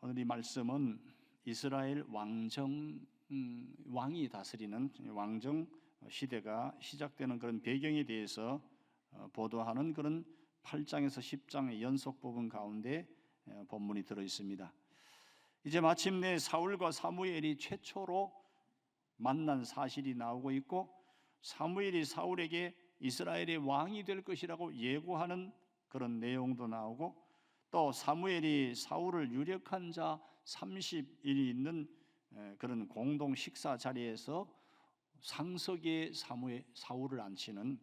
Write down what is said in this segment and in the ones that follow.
오늘 이 말씀은 이스라엘 왕이 다스리는 왕정 시대가 시작되는 그런 배경에 대해서 보도하는 그런 8장에서 10장의 연속 부분 가운데 본문이 들어 있습니다. 이제 마침내 사울과 사무엘이 최초로 만난 사실이 나오고 있고, 사무엘이 사울에게 이스라엘의 왕이 될 것이라고 예고하는 그런 내용도 나오고, 또 사무엘이 사울을 유력한 자 30인이 있는 그런 공동 식사 자리에서 상석에 사울을 앉히는,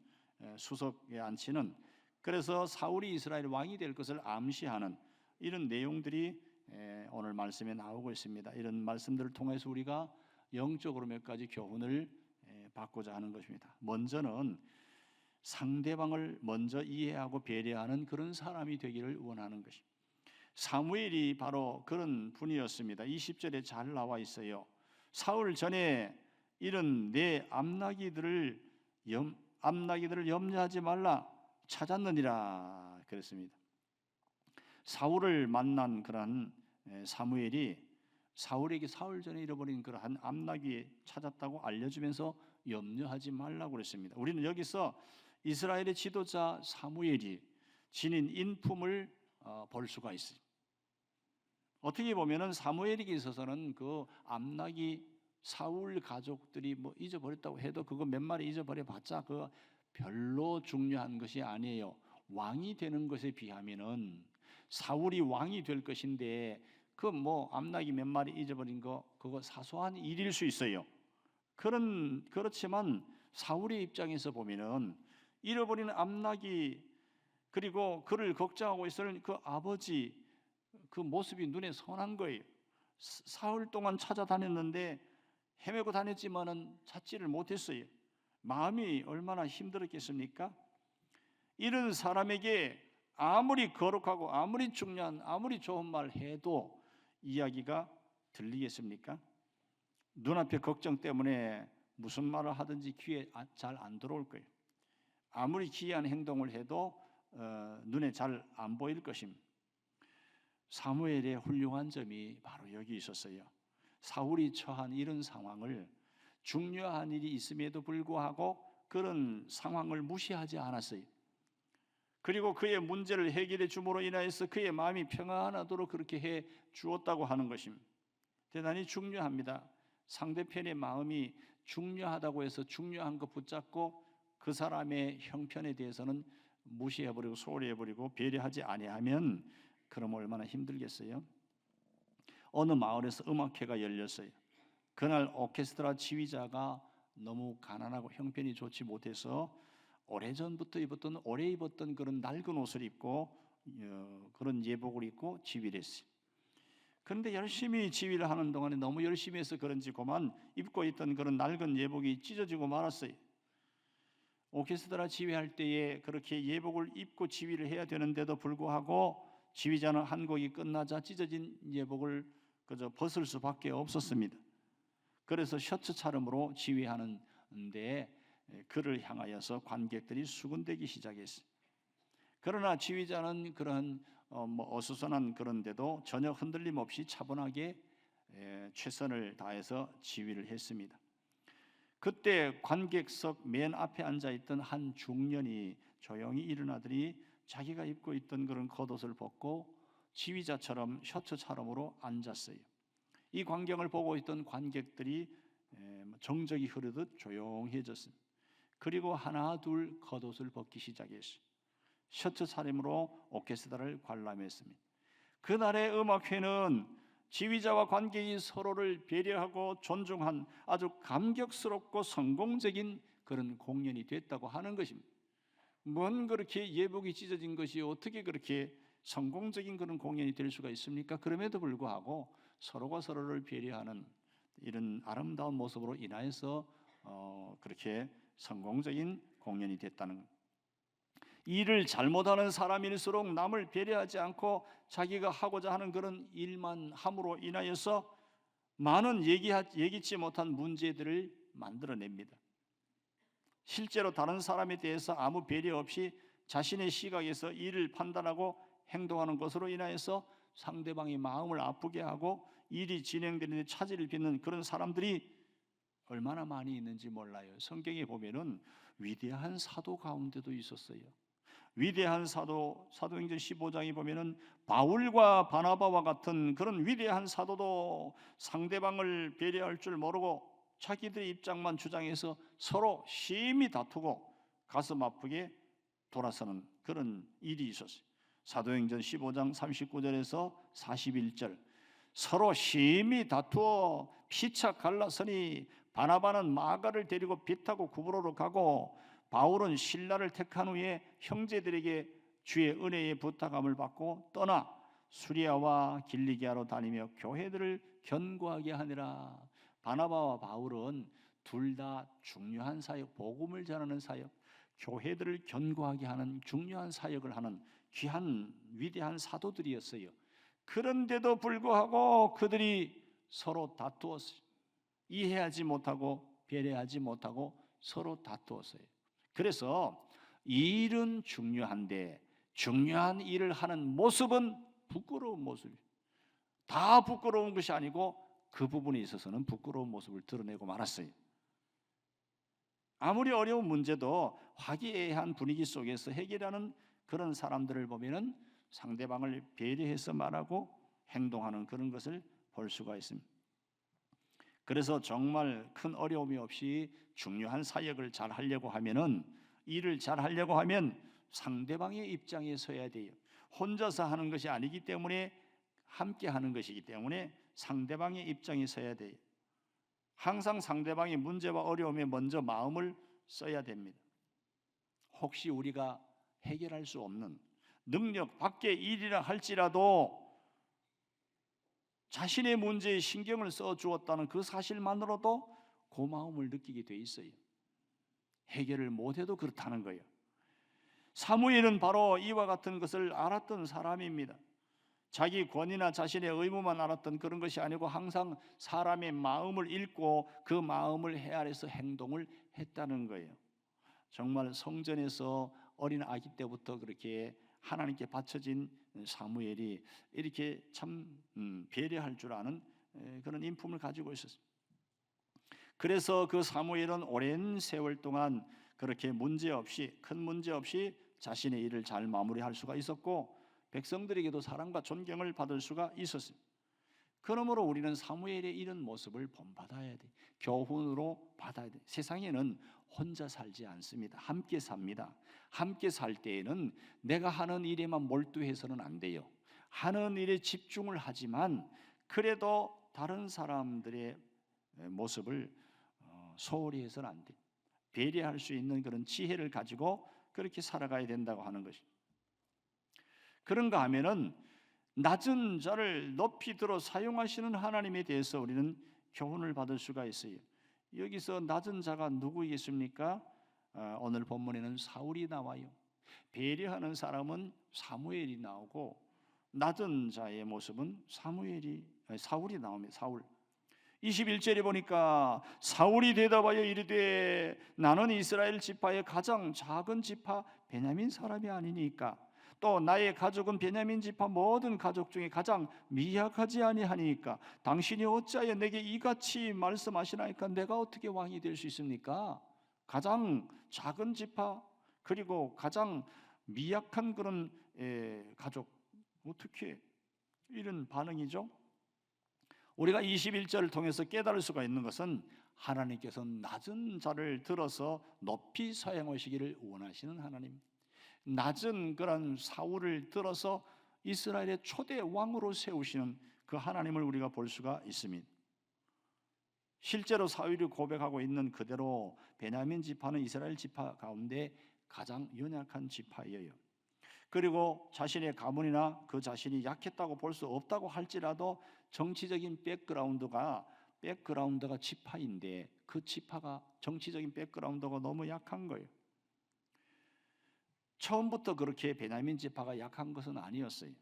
수석에 앉히는, 그래서 사울이 이스라엘 왕이 될 것을 암시하는 이런 내용들이 오늘 말씀에 나오고 있습니다. 이런 말씀들을 통해서 우리가 영적으로 몇 가지 교훈을 받고자 하는 것입니다. 먼저는 상대방을 먼저 이해하고 배려하는 그런 사람이 되기를 원하는 것입니다. 사무엘이 바로 그런 분이었습니다. 20절에 잘 나와 있어요. 사울 전에 이런 내 암나기들을 염려하지 말라 찾았느니라 그랬습니다. 사울을 만난 그런 사무엘이 사울에게 사울 전에 잃어버린 그러한 암나귀 찾았다고 알려주면서 염려하지 말라고 그랬습니다. 우리는 여기서 이스라엘의 지도자 사무엘이 지닌 인품을 볼 수가 있어요. 어떻게 보면은 사무엘에게 있어서는 그 암나귀 사울 가족들이 뭐 잊어버렸다고 해도 그거 몇 마리 잊어버려봤자 그 별로 중요한 것이 아니에요. 왕이 되는 것에 비하면은 사울이 왕이 될 것인데 그 뭐 암나귀 몇 마리 잊어버린 거 그거 사소한 일일 수 있어요. 그렇지만 사울의 입장에서 보면은 잃어버린 암나귀, 그리고 그를 걱정하고 있을 그 아버지, 그 모습이 눈에 선한 거예요. 사흘 동안 찾아다녔는데 헤매고 다녔지만은 찾지를 못했어요. 마음이 얼마나 힘들었겠습니까? 이런 사람에게 아무리 거룩하고 아무리 중요한 아무리 좋은 말 해도 이야기가 들리겠습니까? 눈앞에 걱정 때문에 무슨 말을 하든지 귀에 잘 안 들어올 거예요. 아무리 기이한 행동을 해도 눈에 잘 안 보일 것입니다. 사무엘의 훌륭한 점이 바로 여기 있었어요. 사울이 처한 이런 상황을, 중요한 일이 있음에도 불구하고 그런 상황을 무시하지 않았어요. 그리고 그의 문제를 해결해 줌으로 인하여서 그의 마음이 평안하도록 그렇게 해 주었다고 하는 것입니다. 대단히 중요합니다. 상대편의 마음이 중요하다고 해서 중요한 거 붙잡고 그 사람의 형편에 대해서는 무시해버리고 소홀히 해버리고 배려하지 아니하면 그럼 얼마나 힘들겠어요? 어느 마을에서 음악회가 열렸어요. 그날 오케스트라 지휘자가 너무 가난하고 형편이 좋지 못해서 오래전부터 오래 입었던 그런 낡은 옷을 입고 그런 예복을 입고 지휘를 했어요. 그런데 열심히 지휘를 하는 동안에 너무 열심히 해서 그런지 그만 입고 있던 그런 낡은 예복이 찢어지고 말았어요. 오케스트라 지휘할 때에 그렇게 예복을 입고 지휘를 해야 되는데도 불구하고 지휘자는 한 곡이 끝나자 찢어진 예복을 그저 벗을 수밖에 없었습니다. 그래서 셔츠 차림으로 지휘하는데 그를 향하여서 관객들이 수군대기 시작했어요. 그러나 지휘자는 그런 어수선한 그런데도 전혀 흔들림 없이 차분하게 최선을 다해서 지휘를 했습니다. 그때 관객석 맨 앞에 앉아있던 한 중년이 조용히 일어나더니 자기가 입고 있던 그런 겉옷을 벗고 지휘자처럼 셔츠 차림으로 앉았어요. 이 광경을 보고 있던 관객들이 정적이 흐르듯 조용해졌습니다. 그리고 하나 둘 겉옷을 벗기 시작했어요. 셔츠 차림으로 오케스트라를 관람했습니다. 그날의 음악회는 지휘자와 관객이 서로를 배려하고 존중한 아주 감격스럽고 성공적인 그런 공연이 됐다고 하는 것입니다. 뭔 그렇게 예복이 찢어진 것이 어떻게 그렇게 성공적인 그런 공연이 될 수가 있습니까? 그럼에도 불구하고 서로가 서로를 배려하는 이런 아름다운 모습으로 인하여서 그렇게 성공적인 공연이 됐다는 것. 일을 잘못하는 사람일수록 남을 배려하지 않고 자기가 하고자 하는 그런 일만 함으로 인하여서 많은 예기치 못한 문제들을 만들어냅니다. 실제로 다른 사람에 대해서 아무 배려 없이 자신의 시각에서 일을 판단하고 행동하는 것으로 인하여서 상대방의 마음을 아프게 하고 일이 진행되는데 차질을 빚는 그런 사람들이 얼마나 많이 있는지 몰라요. 성경에 보면은 위대한 사도 가운데도 있었어요. 위대한 사도행전 15장에 보면은 바울과 바나바와 같은 그런 위대한 사도도 상대방을 배려할 줄 모르고 자기들의 입장만 주장해서 서로 심히 다투고 가슴 아프게 돌아서는 그런 일이 있었어요. 사도행전 15장 39절에서 41절, 서로 심히 다투어 피차 갈라서니 바나바는 마가를 데리고 배 타고 구브로로 가고 바울은 신라를 택한 후에 형제들에게 주의 은혜의 부탁함을 받고 떠나 수리아와 길리기아로 다니며 교회들을 견고하게 하니라. 바나바와 바울은 둘 다 중요한 사역, 복음을 전하는 사역, 교회들을 견고하게 하는 중요한 사역을 하는 귀한 위대한 사도들이었어요. 그런데도 불구하고 그들이 서로 다투었어요. 이해하지 못하고 배려하지 못하고 서로 다투었어요. 그래서 일은 중요한데 중요한 일을 하는 모습은 부끄러운 모습이에요. 다 부끄러운 것이 아니고 그 부분에 있어서는 부끄러운 모습을 드러내고 말았어요. 아무리 어려운 문제도 화기애애한 분위기 속에서 해결하는 그런 사람들을 보면은 상대방을 배려해서 말하고 행동하는 그런 것을 볼 수가 있습니다. 그래서 정말 큰 어려움이 없이 중요한 사역을 잘 하려고 하면은, 일을 잘 하려고 하면 상대방의 입장에 서야 돼요. 혼자서 하는 것이 아니기 때문에, 함께 하는 것이기 때문에 상대방의 입장에 서야 돼요. 항상 상대방의 문제와 어려움에 먼저 마음을 써야 됩니다. 혹시 우리가 해결할 수 없는 능력 밖의 일이라 할지라도 자신의 문제에 신경을 써 주었다는 그 사실만으로도 고마움을 느끼게 돼 있어요. 해결을 못해도 그렇다는 거예요. 사무엘은 바로 이와 같은 것을 알았던 사람입니다. 자기 권위나 자신의 의무만 알았던 그런 것이 아니고 항상 사람의 마음을 읽고 그 마음을 헤아려서 행동을 했다는 거예요. 정말 성전에서 어린 아기 때부터 그렇게 하나님께 바쳐진 사무엘이 이렇게 참 배려할 줄 아는 그런 인품을 가지고 있었어요. 그래서 그 사무엘은 오랜 세월 동안 그렇게 큰 문제 없이 자신의 일을 잘 마무리할 수가 있었고 백성들에게도 사랑과 존경을 받을 수가 있었어요. 그러므로 우리는 사무엘의 이런 모습을 본받아야 돼. 교훈으로 받아야 돼. 세상에는 혼자 살지 않습니다. 함께 삽니다. 함께 살 때에는 내가 하는 일에만 몰두해서는 안 돼요. 하는 일에 집중을 하지만 그래도 다른 사람들의 모습을 소홀히 해서는 안 돼. 배려할 수 있는 그런 지혜를 가지고 그렇게 살아가야 된다고 하는 것이. 그런가 하면은 낮은 자를 높이 들어 사용하시는 하나님에 대해서 우리는 교훈을 받을 수가 있어요. 여기서 낮은 자가 누구이겠습니까? 오늘 본문에는 사울이 나와요. 배려하는 사람은 사무엘이 나오고 낮은 자의 모습은 사울이 나옵니다. 사울. 21절에 보니까 사울이 대답하여 이르되 나는 이스라엘 지파의 가장 작은 지파 베냐민 사람이 아니니까 또 나의 가족은 베냐민 지파 모든 가족 중에 가장 미약하지 아니하니까 당신이 어찌하여 내게 이같이 말씀하시나이까? 내가 어떻게 왕이 될 수 있습니까? 가장 작은 지파 그리고 가장 미약한 그런 가족, 어떻게 이런 반응이죠? 우리가 21절을 통해서 깨달을 수가 있는 것은 하나님께서 낮은 자를 들어서 높이 사용하시기를 원하시는 하나님, 낮은 그런 사울을 들어서 이스라엘의 초대 왕으로 세우시는 그 하나님을 우리가 볼 수가 있습니다. 실제로 사울이 고백하고 있는 그대로 베냐민 지파는 이스라엘 지파 가운데 가장 연약한 지파예요. 그리고 자신의 가문이나 그 자신이 약했다고 볼 수 없다고 할지라도 정치적인 백그라운드가 지파인데 그 지파가 정치적인 백그라운드가 너무 약한 거예요. 처음부터 그렇게 베냐민 지파가 약한 것은 아니었어요.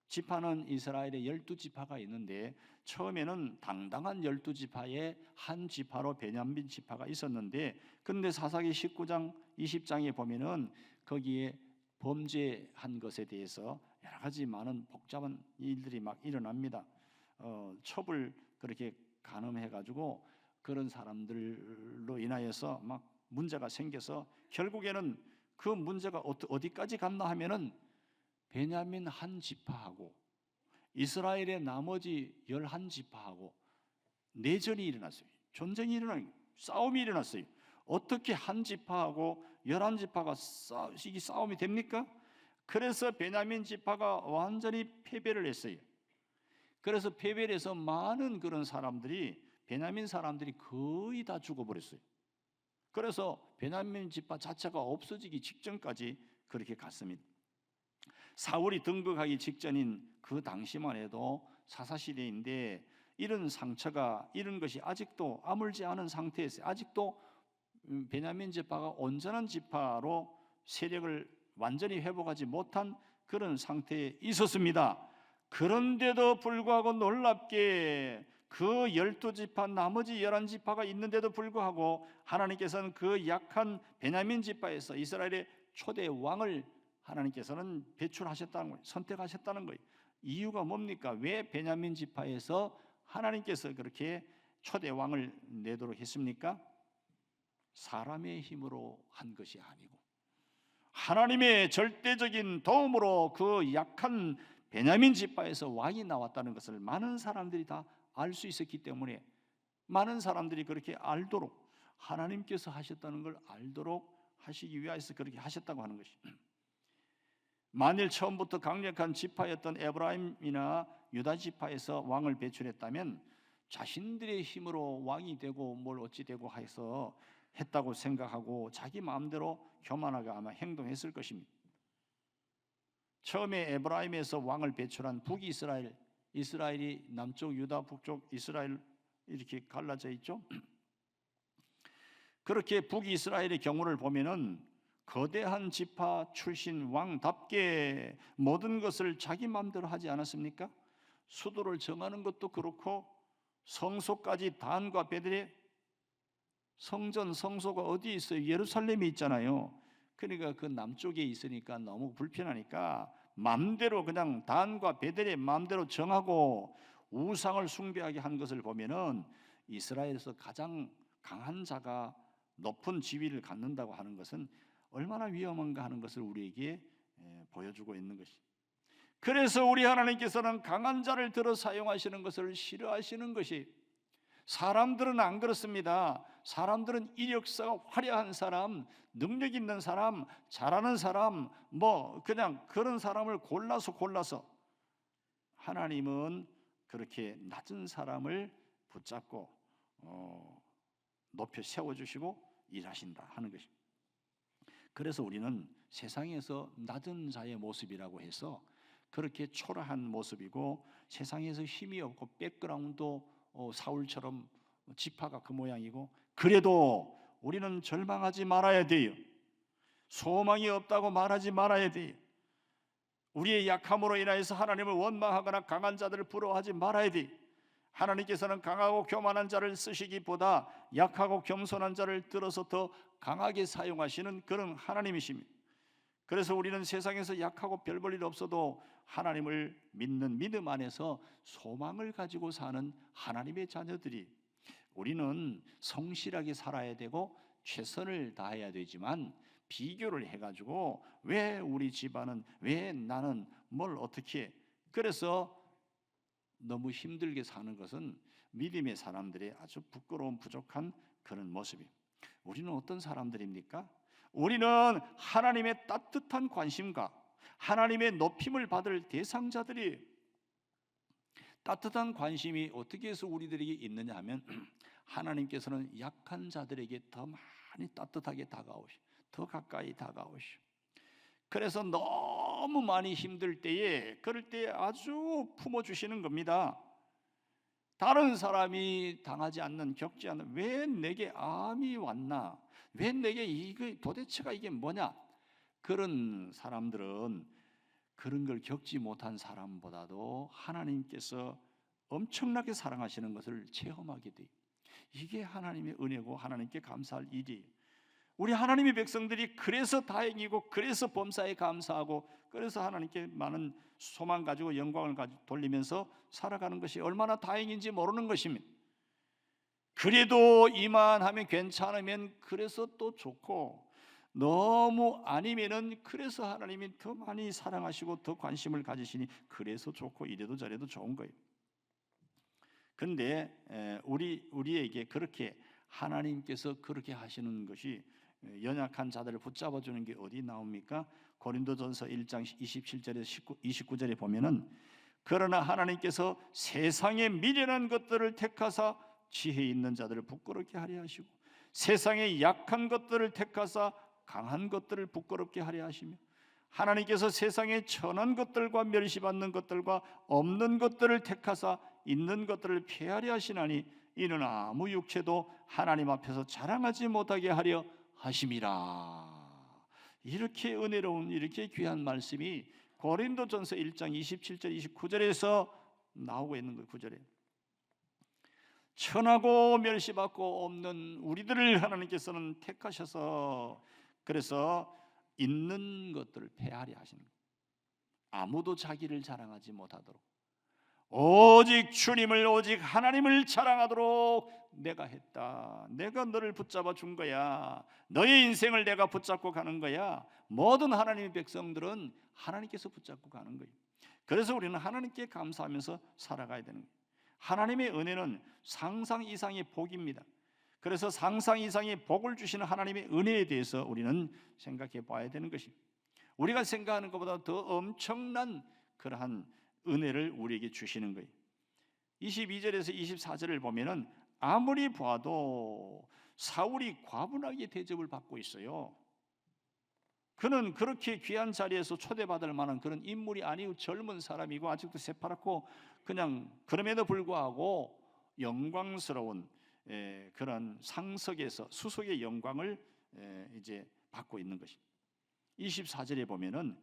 지파는 이스라엘에 12지파가 있는데 처음에는 당당한 12지파의 한 지파로 베냐민 지파가 있었는데 그런데 사사기 19장 20장에 보면은 거기에 범죄한 것에 대해서 여러 가지 많은 복잡한 일들이 막 일어납니다. 첩을 그렇게 간음해가지고 그런 사람들로 인하여서 막 문제가 생겨서 결국에는 그 문제가 어디까지 갔나 하면은 베냐민 한 지파하고 이스라엘의 나머지 11지파하고 내전이 일어났어요. 전쟁이 일어나요. 싸움이 일어났어요. 어떻게 한 지파하고 11지파가 이게 싸움이 됩니까? 그래서 베냐민 지파가 완전히 패배를 했어요. 그래서 패배를 해서 많은 그런 사람들이 베냐민 사람들이 거의 다 죽어버렸어요. 그래서 베냐민 지파 자체가 없어지기 직전까지 그렇게 갔습니다. 사울이 등극하기 직전인 그 당시만 해도 사사시대인데 이런 상처가 이런 것이 아직도 아물지 않은 상태에서 아직도 베냐민 지파가 온전한 지파로 세력을 완전히 회복하지 못한 그런 상태에 있었습니다. 그런데도 불구하고 놀랍게 그 12지파 나머지 11지파가 있는데도 불구하고 하나님께서는 그 약한 베냐민 지파에서 이스라엘의 초대 왕을 하나님께서는 배출하셨다는 거예요. 선택하셨다는 거예요. 이유가 뭡니까? 왜 베냐민 지파에서 하나님께서 그렇게 초대 왕을 내도록 했습니까? 사람의 힘으로 한 것이 아니고 하나님의 절대적인 도움으로 그 약한 베냐민 지파에서 왕이 나왔다는 것을 많은 사람들이 다 알 수 있었기 때문에 많은 사람들이 그렇게 알도록 하나님께서 하셨다는 걸 알도록 하시기 위해서 그렇게 하셨다고 하는 것입니다. 만일 처음부터 강력한 지파였던 에브라임이나 유다 지파에서 왕을 배출했다면 자신들의 힘으로 왕이 되고 뭘 어찌 되고 해서 했다고 생각하고 자기 마음대로 교만하게 아마 행동했을 것입니다. 처음에 에브라임에서 왕을 배출한 북이스라엘, 이스라엘이 남쪽 유다, 북쪽 이스라엘 이렇게 갈라져 있죠. 그렇게 북이스라엘의 경우를 보면은 거대한 지파 출신 왕답게 모든 것을 자기 마음대로 하지 않았습니까? 수도를 정하는 것도 그렇고 성소까지 단과 베델의 성전 성소가 어디 있어요? 예루살렘에 있잖아요. 그러니까 그 남쪽에 있으니까 너무 불편하니까 마음대로 그냥 단과 베델의 마음대로 정하고 우상을 숭배하게 한 것을 보면은 이스라엘에서 가장 강한 자가 높은 지위를 갖는다고 하는 것은 얼마나 위험한가 하는 것을 우리에게 보여주고 있는 것이. 그래서 우리 하나님께서는 강한 자를 들어 사용하시는 것을 싫어하시는 것이, 사람들은 안 그렇습니다. 사람들은 이력서가 화려한 사람, 능력 있는 사람, 잘하는 사람, 뭐 그냥 그런 사람을 골라서 하나님은 그렇게 낮은 사람을 붙잡고 높여 세워주시고 일하신다 하는 것입니다. 그래서 우리는 세상에서 낮은 자의 모습이라고 해서 그렇게 초라한 모습이고 세상에서 힘이 없고 백그라운드도 사울처럼 지파가 그 모양이고, 그래도 우리는 절망하지 말아야 돼요. 소망이 없다고 말하지 말아야 돼요. 우리의 약함으로 인하여서 하나님을 원망하거나 강한 자들을 부러워하지 말아야 돼요. 하나님께서는 강하고 교만한 자를 쓰시기보다 약하고 겸손한 자를 들어서 더 강하게 사용하시는 그런 하나님이십니다. 그래서 우리는 세상에서 약하고 별 볼 일 없어도 하나님을 믿는 믿음 안에서 소망을 가지고 사는 하나님의 자녀들이, 우리는 성실하게 살아야 되고 최선을 다해야 되지만 비교를 해가지고 왜 우리 집안은, 왜 나는 뭘 어떻게 해? 그래서 너무 힘들게 사는 것은 믿음의 사람들의 아주 부끄러운 부족한 그런 모습이에요. 우리는 어떤 사람들입니까? 우리는 하나님의 따뜻한 관심과 하나님의 높임을 받을 대상자들이, 따뜻한 관심이 어떻게 해서 우리들에게 있느냐 하면 하나님께서는 약한 자들에게 더 많이 따뜻하게 다가오시고 더 가까이 다가오시고, 그래서 너무 많이 힘들 때에, 그럴 때 아주 품어주시는 겁니다. 다른 사람이 당하지 않는, 겪지 않는, 왜 내게 암이 왔나, 왜 내게 이게 도대체가 이게 뭐냐, 그런 사람들은 그런 걸 겪지 못한 사람보다도 하나님께서 엄청나게 사랑하시는 것을 체험하게 돼요. 이게 하나님의 은혜고 하나님께 감사할 일이에요. 우리 하나님의 백성들이 그래서 다행이고, 그래서 범사에 감사하고, 그래서 하나님께 많은 소망 가지고 영광을 돌리면서 살아가는 것이 얼마나 다행인지 모르는 것입니다. 그래도 이만하면 괜찮으면 그래서 또 좋고, 너무 아니면은 그래서 하나님이 더 많이 사랑하시고 더 관심을 가지시니 그래서 좋고, 이래도 저래도 좋은 거예요. 그런데 우리에게 그렇게 하나님께서 그렇게 하시는 것이, 연약한 자들을 붙잡아 주는 게 어디 나옵니까? 고린도전서 1장 27절에서 29절에 보면은, 그러나 하나님께서 세상의 미련한 것들을 택하사 지혜 있는 자들을 부끄럽게 하려 하시고, 세상의 약한 것들을 택하사 강한 것들을 부끄럽게 하려 하시며, 하나님께서 세상의 천한 것들과 멸시받는 것들과 없는 것들을 택하사 있는 것들을 폐하려 하시나니, 이는 아무 육체도 하나님 앞에서 자랑하지 못하게 하려 하심이라. 이렇게 은혜로운, 이렇게 귀한 말씀이 고린도전서 1장 27절 29절에서 나오고 있는 거예요. 9절에 천하고 멸시받고 없는 우리들을 하나님께서는 택하셔서, 그래서 있는 것들을 폐하려 하시는 거예요. 아무도 자기를 자랑하지 못하도록, 오직 주님을, 오직 하나님을 자랑하도록 내가 했다, 내가 너를 붙잡아 준 거야, 너의 인생을 내가 붙잡고 가는 거야. 모든 하나님의 백성들은 하나님께서 붙잡고 가는 거예요. 그래서 우리는 하나님께 감사하면서 살아가야 되는 거예요. 하나님의 은혜는 상상 이상의 복입니다. 그래서 상상 이상의 복을 주시는 하나님의 은혜에 대해서 우리는 생각해 봐야 되는 것입니다. 우리가 생각하는 것보다 더 엄청난 그러한 은혜를 우리에게 주시는 거예요. 22절에서 24절을 보면은 아무리 봐도 사울이 과분하게 대접을 받고 있어요. 그는 그렇게 귀한 자리에서 초대받을 만한 그런 인물이 아니고 젊은 사람이고 아직도 새파랗고, 그냥 그럼에도 불구하고 영광스러운 그런 상석에서 수석의 영광을 이제 받고 있는 것입니다. 24절에 보면은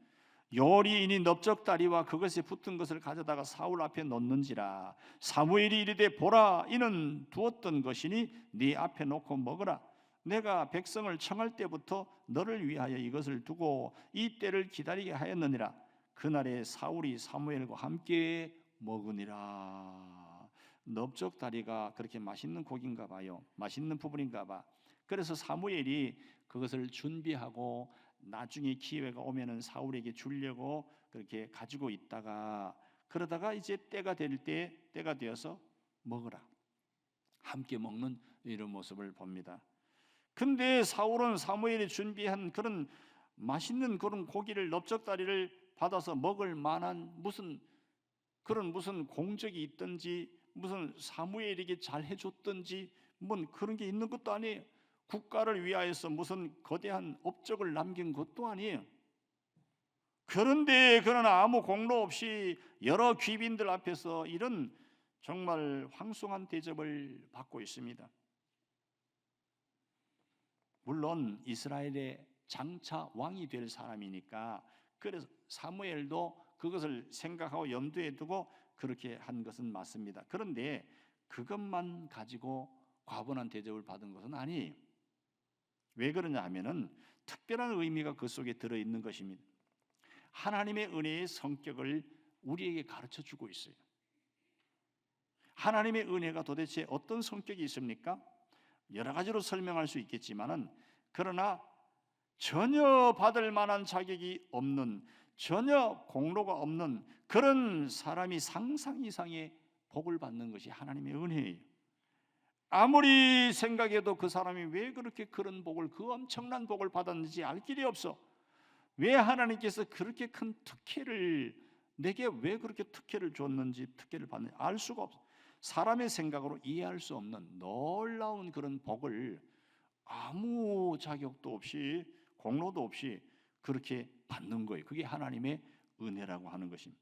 요리인이 넓적다리와 그것에 붙은 것을 가져다가 사울 앞에 놓는지라. 사무엘이 이르되 보라, 이는 두었던 것이니 네 앞에 놓고 먹으라. 내가 백성을 청할 때부터 너를 위하여 이것을 두고 이 때를 기다리게 하였느니라. 그날에 사울이 사무엘과 함께 먹으니라. 넓적다리가 그렇게 맛있는 고기인가 봐요. 맛있는 부분인가 봐. 그래서 사무엘이 그것을 준비하고 나중에 기회가 오면은 사울에게 주려고 그렇게 가지고 있다가, 그러다가 이제 때가 되어서 먹으라, 함께 먹는 이런 모습을 봅니다. 근데 사울은 사무엘이 준비한 그런 맛있는 그런 고기를, 넓적다리를 받아서 먹을 만한 무슨 공적이 있든지, 무슨 사무엘에게 잘 해줬든지 뭔 그런 게 있는 것도 아니에요. 국가를 위하여서 무슨 거대한 업적을 남긴 것도 아니에요. 그런데 그러나 아무 공로 없이 여러 귀빈들 앞에서 이런 정말 황송한 대접을 받고 있습니다. 물론 이스라엘의 장차 왕이 될 사람이니까, 그래서 사무엘도 그것을 생각하고 염두에 두고 그렇게 한 것은 맞습니다. 그런데 그것만 가지고 과분한 대접을 받은 것은 아니에요. 왜 그러냐 하면은 특별한 의미가 그 속에 들어있는 것입니다. 하나님의 은혜의 성격을 우리에게 가르쳐 주고 있어요. 하나님의 은혜가 도대체 어떤 성격이 있습니까? 여러 가지로 설명할 수 있겠지만은, 그러나 전혀 받을 만한 자격이 없는, 전혀 공로가 없는 그런 사람이 상상 이상의 복을 받는 것이 하나님의 은혜예요. 아무리 생각해도 그 사람이 왜 그렇게 그런 복을, 그 엄청난 복을 받았는지 알 길이 없어. 왜 하나님께서 그렇게 큰 특혜를, 내게 왜 그렇게 특혜를 줬는지, 특혜를 받는지 알 수가 없어. 사람의 생각으로 이해할 수 없는 놀라운 그런 복을 아무 자격도 없이, 공로도 없이 그렇게 받는 거예요. 그게 하나님의 은혜라고 하는 것입니다.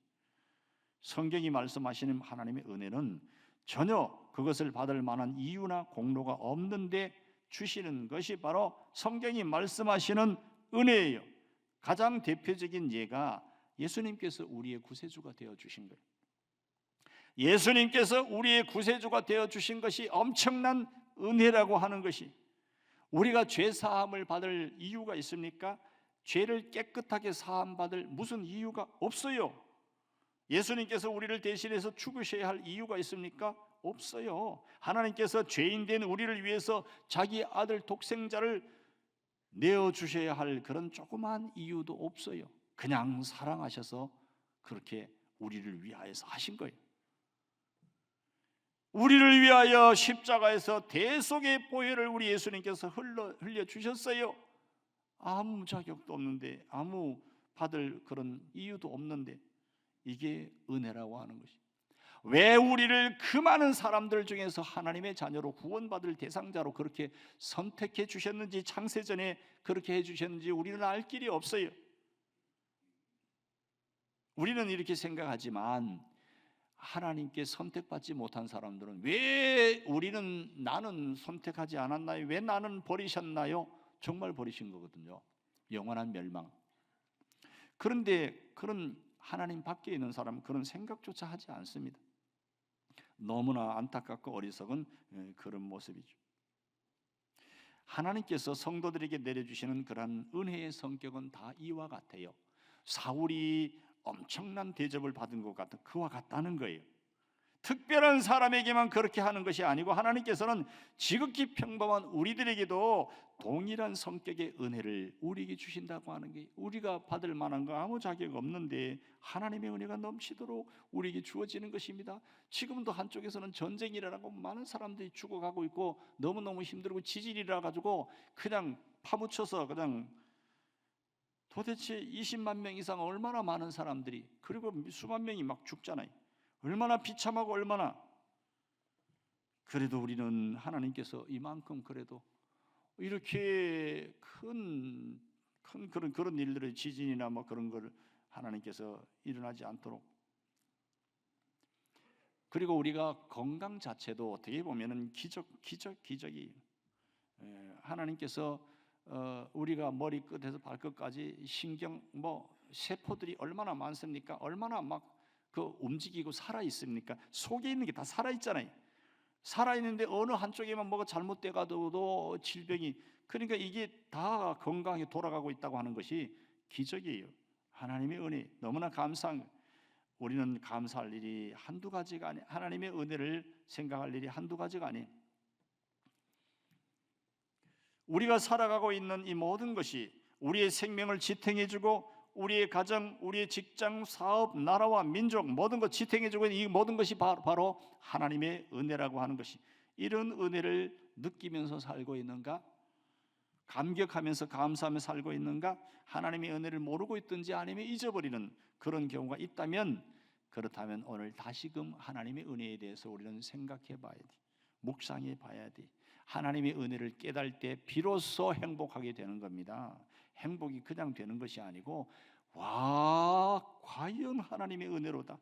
성경이 말씀하시는 하나님의 은혜는 전혀 그것을 받을 만한 이유나 공로가 없는데 주시는 것이 바로 성경이 말씀하시는 은혜예요. 가장 대표적인 예가 예수님께서 우리의 구세주가 되어 주신 거예요. 예수님께서 우리의 구세주가 되어 주신 것이 엄청난 은혜라고 하는 것이, 우리가 죄 사함을 받을 이유가 있습니까? 죄를 깨끗하게 사함 받을 무슨 이유가 없어요. 예수님께서 우리를 대신해서 죽으셔야 할 이유가 있습니까? 없어요. 하나님께서 죄인 된 우리를 위해서 자기 아들 독생자를 내어주셔야 할 그런 조그만 이유도 없어요. 그냥 사랑하셔서 그렇게 우리를 위하여서 하신 거예요. 우리를 위하여 십자가에서 대속의 보혈을 우리 예수님께서 흘려주셨어요. 아무 자격도 없는데, 아무 받을 그런 이유도 없는데, 이게 은혜라고 하는 것이. 왜 우리를 그 많은 사람들 중에서 하나님의 자녀로 구원받을 대상자로 그렇게 선택해 주셨는지, 창세전에 그렇게 해 주셨는지 우리는 알 길이 없어요. 우리는 이렇게 생각하지만 하나님께 선택받지 못한 사람들은 왜 나는 선택하지 않았나요? 왜 나는 버리셨나요? 정말 버리신 거거든요. 영원한 멸망. 그런데 그런 하나님 밖에 있는 사람은 그런 생각조차 하지 않습니다. 너무나 안타깝고 어리석은 그런 모습이죠. 하나님께서 성도들에게 내려주시는 그러한 은혜의 성격은 다 이와 같아요. 사울이 엄청난 대접을 받은 것 같은 그와 같다는 거예요. 특별한 사람에게만 그렇게 하는 것이 아니고 하나님께서는 지극히 평범한 우리들에게도 동일한 성격의 은혜를 우리에게 주신다고 하는 게, 우리가 받을 만한 거 아무 자격 없는데 하나님의 은혜가 넘치도록 우리에게 주어지는 것입니다. 지금도 한쪽에서는 전쟁이라고 많은 사람들이 죽어가고 있고 너무너무 힘들고 지진이라 가지고 그냥 파묻혀서 그냥 도대체 20만 명 이상 얼마나 많은 사람들이, 그리고 수만 명이 막 죽잖아요. 얼마나 비참하고 얼마나. 그래도 우리는 하나님께서 이만큼 그래도 이렇게 큰 그런 일들을, 지진이나 뭐 그런 걸 하나님께서 일어나지 않도록, 그리고 우리가 건강 자체도 어떻게 보면은 기적이 하나님께서 우리가 머리 끝에서 발끝까지 신경 세포들이 얼마나 많습니까? 얼마나 막 움직이고 살아 있습니까? 속에 있는 게 다 살아 있잖아요. 살아 있는데 어느 한쪽에만 뭐가 잘못돼 가도 질병이, 그러니까 이게 다 건강히 돌아가고 있다고 하는 것이 기적이에요. 하나님의 은혜 너무나 감사한. 우리는 감사할 일이 한두 가지가 아니, 하나님의 은혜를 생각할 일이 한두 가지가 아니. 우리가 살아가고 있는 이 모든 것이 우리의 생명을 지탱해주고 우리의 가정, 우리의 직장, 사업, 나라와 민족 모든 것 지탱해주고 있는 이 모든 것이 바로 하나님의 은혜라고 하는 것이, 이런 은혜를 느끼면서 살고 있는가? 감격하면서 감사하며 살고 있는가? 하나님의 은혜를 모르고 있든지 아니면 잊어버리는 그런 경우가 있다면, 그렇다면 오늘 다시금 하나님의 은혜에 대해서 우리는 생각해 봐야 돼. 묵상해 봐야 돼. 하나님의 은혜를 깨달을 때 비로소 행복하게 되는 겁니다. 행복이 그냥 되는 것이 아니고, 와, 과연 하나님의 은혜로다.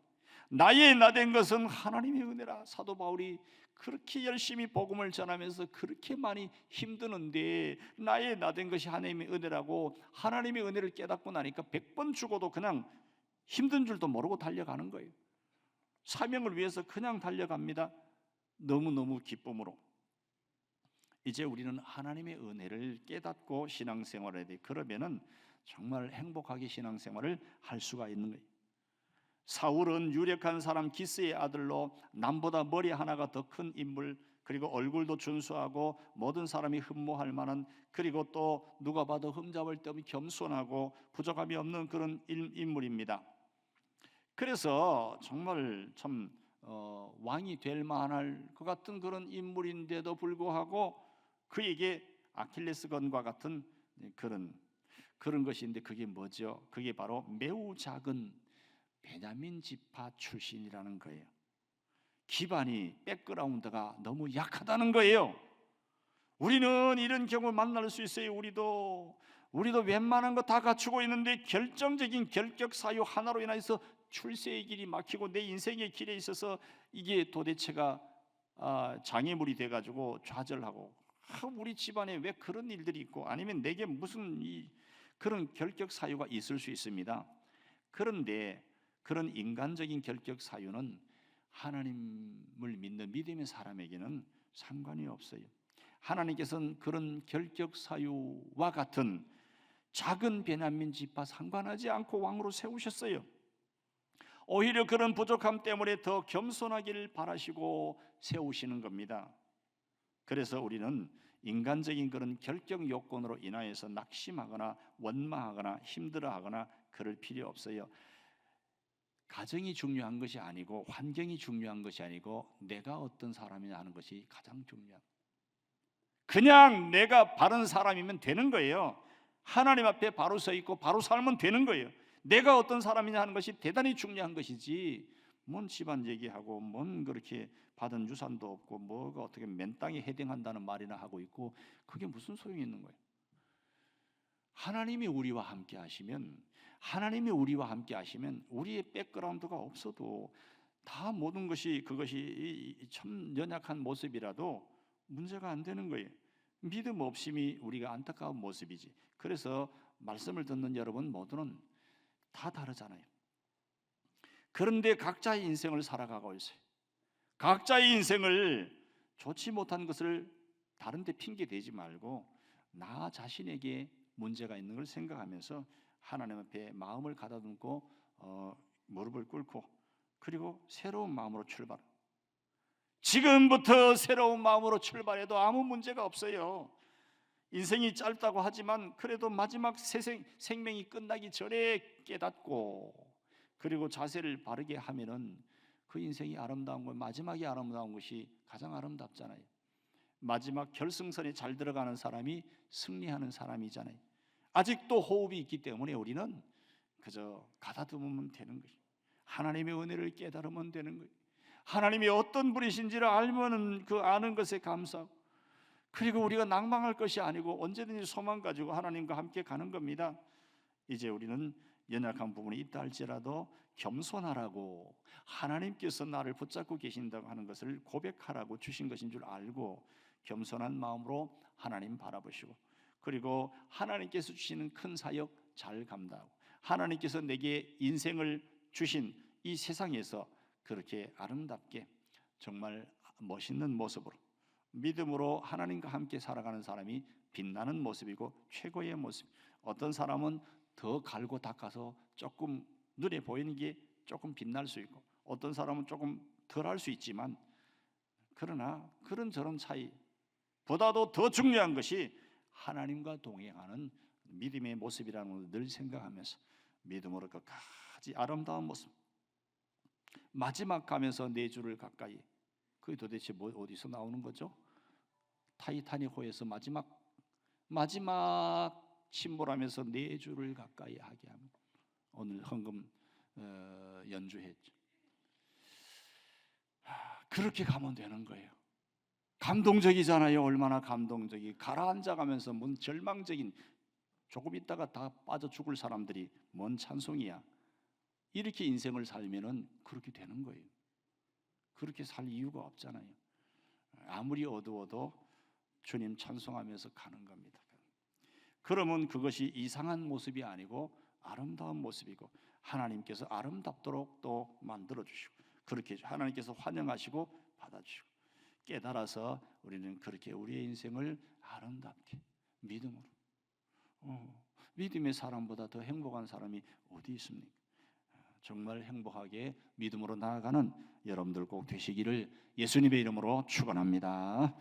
나의 나된 것은 하나님의 은혜라. 사도 바울이 그렇게 열심히 복음을 전하면서 그렇게 많이 힘드는데 나의 나된 것이 하나님의 은혜라고, 하나님의 은혜를 깨닫고 나니까 100번 죽어도 그냥 힘든 줄도 모르고 달려가는 거예요. 사명을 위해서 그냥 달려갑니다. 너무너무 기쁨으로. 이제 우리는 하나님의 은혜를 깨닫고 신앙생활을 해야 돼. 그러면은 정말 행복하게 신앙생활을 할 수가 있는 거예요. 사울은 유력한 사람 기스의 아들로 남보다 머리 하나가 더 큰 인물, 그리고 얼굴도 준수하고 모든 사람이 흠모할 만한, 그리고 또 누가 봐도 흠잡을 데 없이 겸손하고 부족함이 없는 그런 인물입니다. 그래서 정말 참 왕이 될 만할 것 같은 그런 인물인데도 불구하고 그에게 아킬레스건과 같은 그런 것인데, 그게 뭐죠? 그게 바로 매우 작은 베냐민 지파 출신이라는 거예요. 기반이, 백그라운드가 너무 약하다는 거예요. 우리는 이런 경우 만날 수 있어요. 우리도 웬만한 거 다 갖추고 있는데 결정적인 결격 사유 하나로 인해서 출세의 길이 막히고 내 인생의 길에 있어서 이게 도대체가 장애물이 돼가지고 좌절하고, 우리 집안에 왜 그런 일들이 있고, 아니면 내게 무슨 그런 결격 사유가 있을 수 있습니다. 그런데 그런 인간적인 결격 사유는 하나님을 믿는 믿음의 사람에게는 상관이 없어요. 하나님께서는 그런 결격 사유와 같은 작은 베냐민 집과 상관하지 않고 왕으로 세우셨어요. 오히려 그런 부족함 때문에 더 겸손하기를 바라시고 세우시는 겁니다. 그래서 우리는 인간적인 그런 결격 요건으로 인하여서 낙심하거나 원망하거나 힘들어하거나 그럴 필요 없어요. 가정이 중요한 것이 아니고 환경이 중요한 것이 아니고 내가 어떤 사람이냐 하는 것이 가장 중요한. 그냥 내가 바른 사람이면 되는 거예요. 하나님 앞에 바로 서 있고 바로 살면 되는 거예요. 내가 어떤 사람이냐 하는 것이 대단히 중요한 것이지, 뭔 집안 얘기하고 뭔 그렇게 받은 유산도 없고 뭐가 어떻게 맨 땅에 헤딩한다는 말이나 하고 있고, 그게 무슨 소용이 있는 거예요? 하나님이 우리와 함께 하시면, 우리의 백그라운드가 없어도 다 모든 것이 그것이 참 연약한 모습이라도 문제가 안 되는 거예요. 믿음 없음이 우리가 안타까운 모습이지. 그래서 말씀을 듣는 여러분 모두는 다 다르잖아요. 그런데 각자의 인생을 살아가고 있어요. 각자의 인생을 좋지 못한 것을 다른 데 핑계 대지 말고 나 자신에게 문제가 있는 걸 생각하면서 하나님 앞에 마음을 가다듬고 무릎을 꿇고, 그리고 새로운 마음으로 출발. 지금부터 새로운 마음으로 출발해도 아무 문제가 없어요. 인생이 짧다고 하지만 그래도 마지막 생명이 끝나기 전에 깨닫고 그리고 자세를 바르게 하면은 그 인생이 아름다운 거, 마지막이 아름다운 것이 가장 아름답잖아요. 마지막 결승선에 잘 들어가는 사람이 승리하는 사람이잖아요. 아직도 호흡이 있기 때문에 우리는 그저 가다듬으면 되는 거예요. 하나님의 은혜를 깨달으면 되는 거예요. 하나님이 어떤 분이신지를 알면 그 아는 것에 감사하고, 그리고 우리가 낭망할 것이 아니고 언제든지 소망 가지고 하나님과 함께 가는 겁니다. 이제 우리는 연약한 부분이 있다 할지라도 겸손하라고, 하나님께서 나를 붙잡고 계신다고 하는 것을 고백하라고 주신 것인 줄 알고 겸손한 마음으로 하나님 바라보시고, 그리고 하나님께서 주시는 큰 사역 잘 감당하고, 하나님께서 내게 인생을 주신 이 세상에서 그렇게 아름답게 정말 멋있는 모습으로 믿음으로 하나님과 함께 살아가는 사람이 빛나는 모습이고 최고의 모습. 어떤 사람은 더 갈고 닦아서 조금 눈에 보이는 게 조금 빛날 수 있고, 어떤 사람은 조금 덜 할 수 있지만, 그러나 그런 저런 차이보다도 더 중요한 것이 하나님과 동행하는 믿음의 모습이라는 것을 늘 생각하면서 믿음으로 끝까지 아름다운 모습, 마지막 가면서 네 주를 가까이, 그게 도대체 어디서 나오는 거죠? 타이타닉호에서 마지막 침몰하면서 네 주를 가까이 하게 하면, 오늘 헌금 연주했죠. 그렇게 가면 되는 거예요. 감동적이잖아요. 얼마나 감동적이. 가라앉아 가면서 뭔 절망적인, 조금 있다가 다 빠져 죽을 사람들이 뭔 찬송이야. 이렇게 인생을 살면은 그렇게 되는 거예요. 그렇게 살 이유가 없잖아요. 아무리 어두워도 주님 찬송하면서 가는 겁니다. 그러면 그것이 이상한 모습이 아니고 아름다운 모습이고, 하나님께서 아름답도록 또 만들어 주시고, 그렇게 하나님께서 환영하시고 받아주시고, 깨달아서 우리는 그렇게 우리의 인생을 아름답게 믿음으로, 믿음의 사람보다 더 행복한 사람이 어디 있습니까? 정말 행복하게 믿음으로 나아가는 여러분들 꼭 되시기를 예수님의 이름으로 축원합니다.